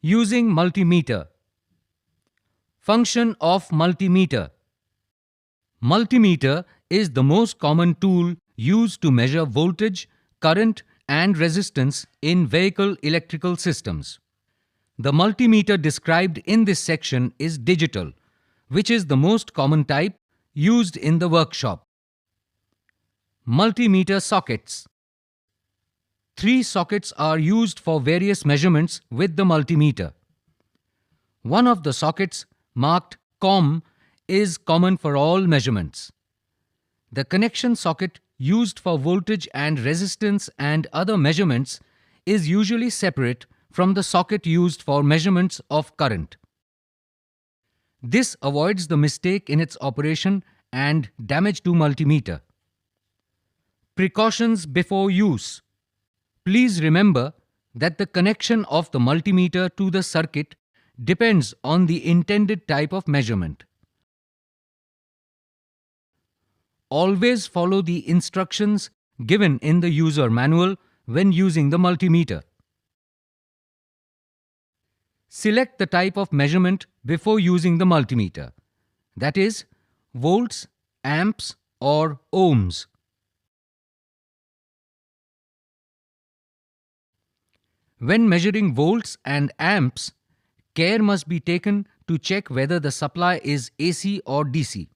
Using multimeter. Function of multimeter. Multimeter is the most common tool used to measure voltage, current and resistance in vehicle electrical systems. The multimeter described in this section is digital, which is the most common type used in the workshop. Multimeter sockets. 3 sockets are used for various measurements with the multimeter. One of the sockets, marked COM, is common for all measurements. The connection socket used for voltage and resistance and other measurements is usually separate from the socket used for measurements of current. This avoids the mistake in its operation and damage to multimeter. Precautions before use. Please remember that the connection of the multimeter to the circuit depends on the intended type of measurement. Always follow the instructions given in the user manual when using the multimeter. Select the type of measurement before using the multimeter, that is, volts, amps or ohms. When measuring volts and amps, care must be taken to check whether the supply is AC or DC.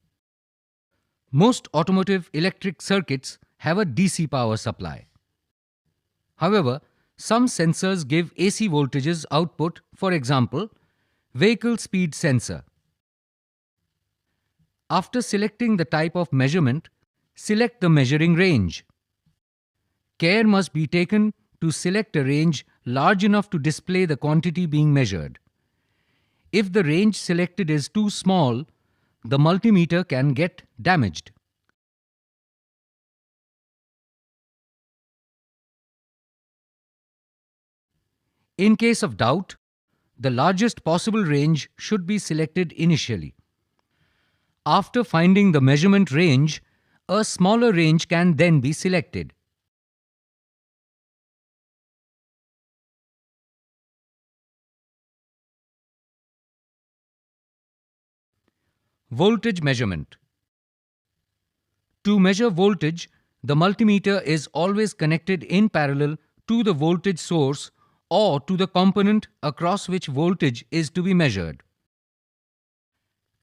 Most automotive electric circuits have a DC power supply. However, some sensors give AC voltages output, for example, vehicle speed sensor. After selecting the type of measurement, select the measuring range. Care must be taken to select a range large enough to display the quantity being measured. If the range selected is too small, the multimeter can get damaged. In case of doubt, the largest possible range should be selected initially. After finding the measurement range, a smaller range can then be selected. Voltage measurement. To measure voltage, the multimeter is always connected in parallel to the voltage source or to the component across which voltage is to be measured.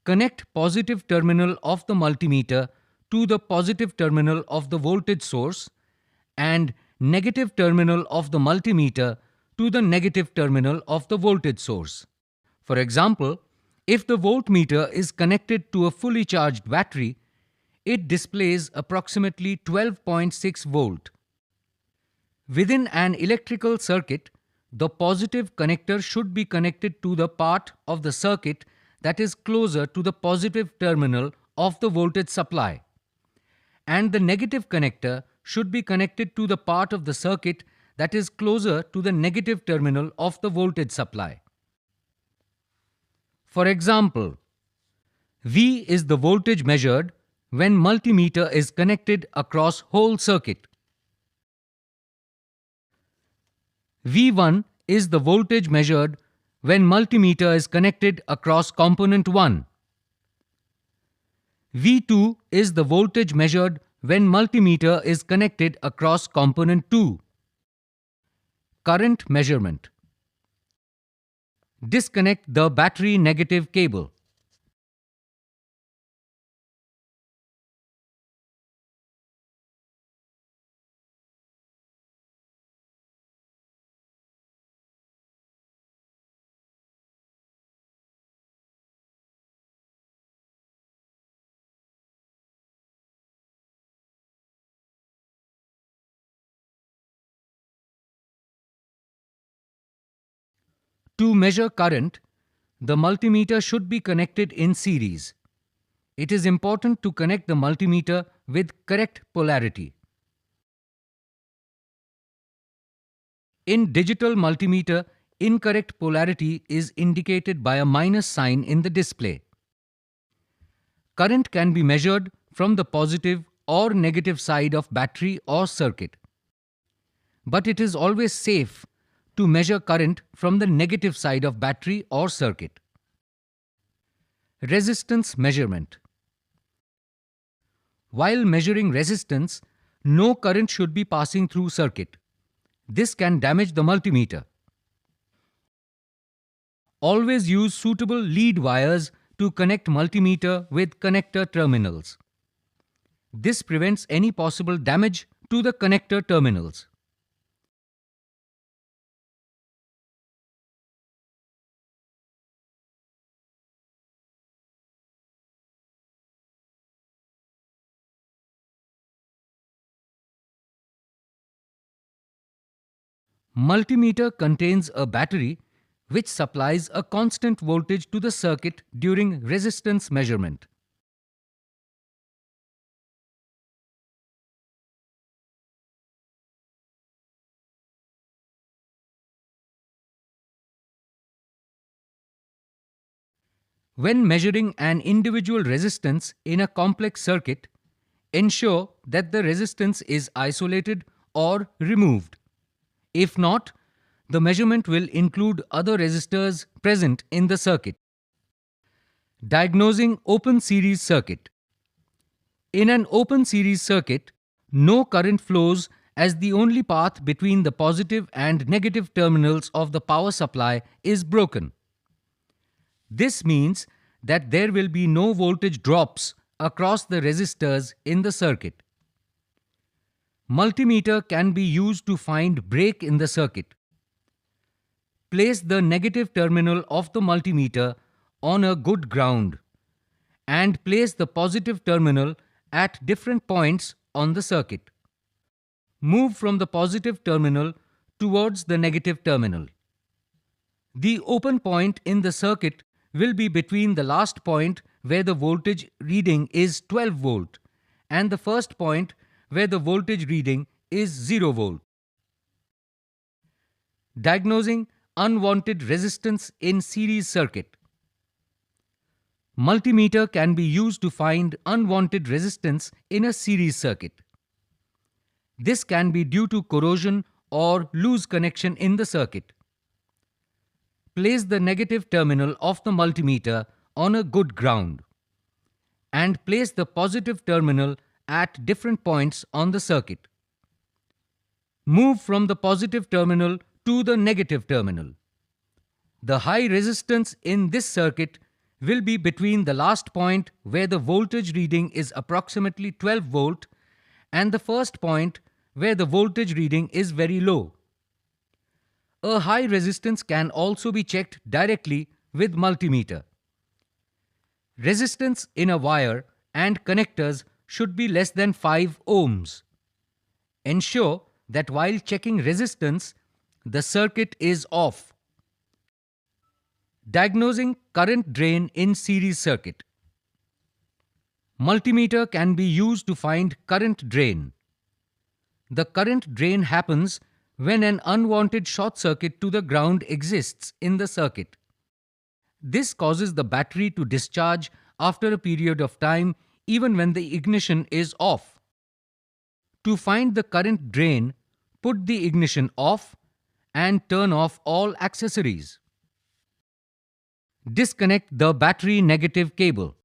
Connect positive terminal of the multimeter to the positive terminal of the voltage source and negative terminal of the multimeter to the negative terminal of the voltage source. For example, if the voltmeter is connected to a fully charged battery, it displays approximately 12.6 volt. Within an electrical circuit, the positive connector should be connected to the part of the circuit that is closer to the positive terminal of the voltage supply, and the negative connector should be connected to the part of the circuit that is closer to the negative terminal of the voltage supply. For example, V is the voltage measured when multimeter is connected across whole circuit. V1 is the voltage measured when multimeter is connected across component 1. V2 is the voltage measured when multimeter is connected across component 2. Current measurement. Disconnect the battery negative cable. To measure current, the multimeter should be connected in series. It is important to connect the multimeter with correct polarity. In digital multimeter, incorrect polarity is indicated by a minus sign in the display. Current can be measured from the positive or negative side of battery or circuit. But it is always safe to measure current from the negative side of battery or circuit. Resistance measurement. While measuring resistance, no current should be passing through circuit. This can damage the multimeter. Always use suitable lead wires to connect multimeter with connector terminals. This prevents any possible damage to the connector terminals. Multimeter contains a battery which supplies a constant voltage to the circuit during resistance measurement. When measuring an individual resistance in a complex circuit, ensure that the resistance is isolated or removed. If not, the measurement will include other resistors present in the circuit. Diagnosing open series circuit. In an open series circuit, no current flows as the only path between the positive and negative terminals of the power supply is broken. This means that there will be no voltage drops across the resistors in the circuit. Multimeter can be used to find break in the circuit. Place the negative terminal of the multimeter on a good ground and place the positive terminal at different points on the circuit. Move from the positive terminal towards the negative terminal. The open point in the circuit will be between the last point where the voltage reading is 12 volt and the first point where the voltage reading is 0 volt. Diagnosing unwanted resistance in series circuit. Multimeter can be used to find unwanted resistance in a series circuit. This can be due to corrosion or loose connection in the circuit. Place the negative terminal of the multimeter on a good ground and place the positive terminal at different points on the circuit. Move from the positive terminal to the negative terminal. The high resistance in this circuit will be between the last point where the voltage reading is approximately 12 volt and the first point where the voltage reading is very low. A high resistance can also be checked directly with multimeter. Resistance in a wire and connectors should be less than 5 ohms. Ensure that while checking resistance, the circuit is off. Diagnosing current drain in series circuit. Multimeter can be used to find current drain. The current drain happens when an unwanted short circuit to the ground exists in the circuit. This causes the battery to discharge after a period of time even when the ignition is off. To find the current drain, put the ignition off and turn off all accessories. Disconnect the battery negative cable.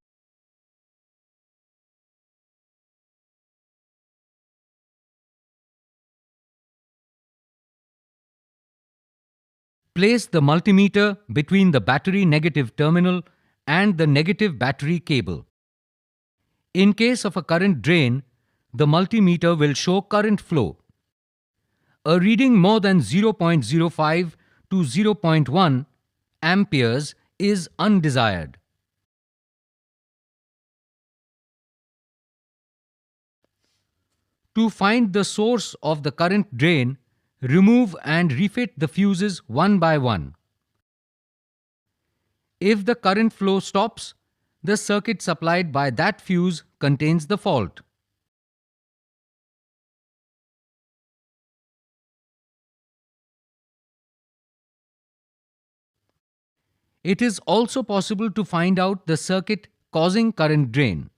Place the multimeter between the battery negative terminal and the negative battery cable. In case of a current drain, the multimeter will show current flow. A reading more than 0.05 to 0.1 amperes is undesired. To find the source of the current drain, remove and refit the fuses one by one. If the current flow stops, the circuit supplied by that fuse contains the fault. It is also possible to find out the circuit causing current drain.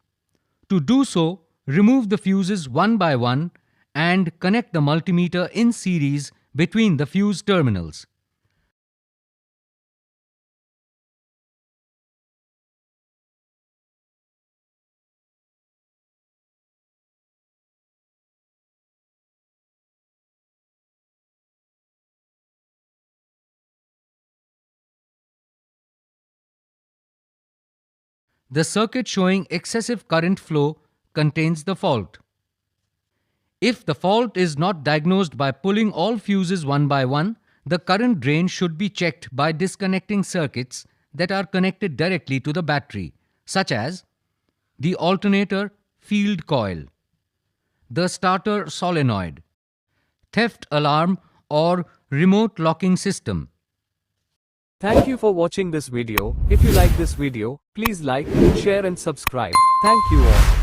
To do so, remove the fuses one by one and connect the multimeter in series between the fuse terminals. The circuit showing excessive current flow contains the fault. If the fault is not diagnosed by pulling all fuses one by one, the current drain should be checked by disconnecting circuits that are connected directly to the battery, such as the alternator field coil, the starter solenoid, theft alarm or remote locking system. Thank you for watching this video. If you like this video, please like, share and subscribe. Thank you all.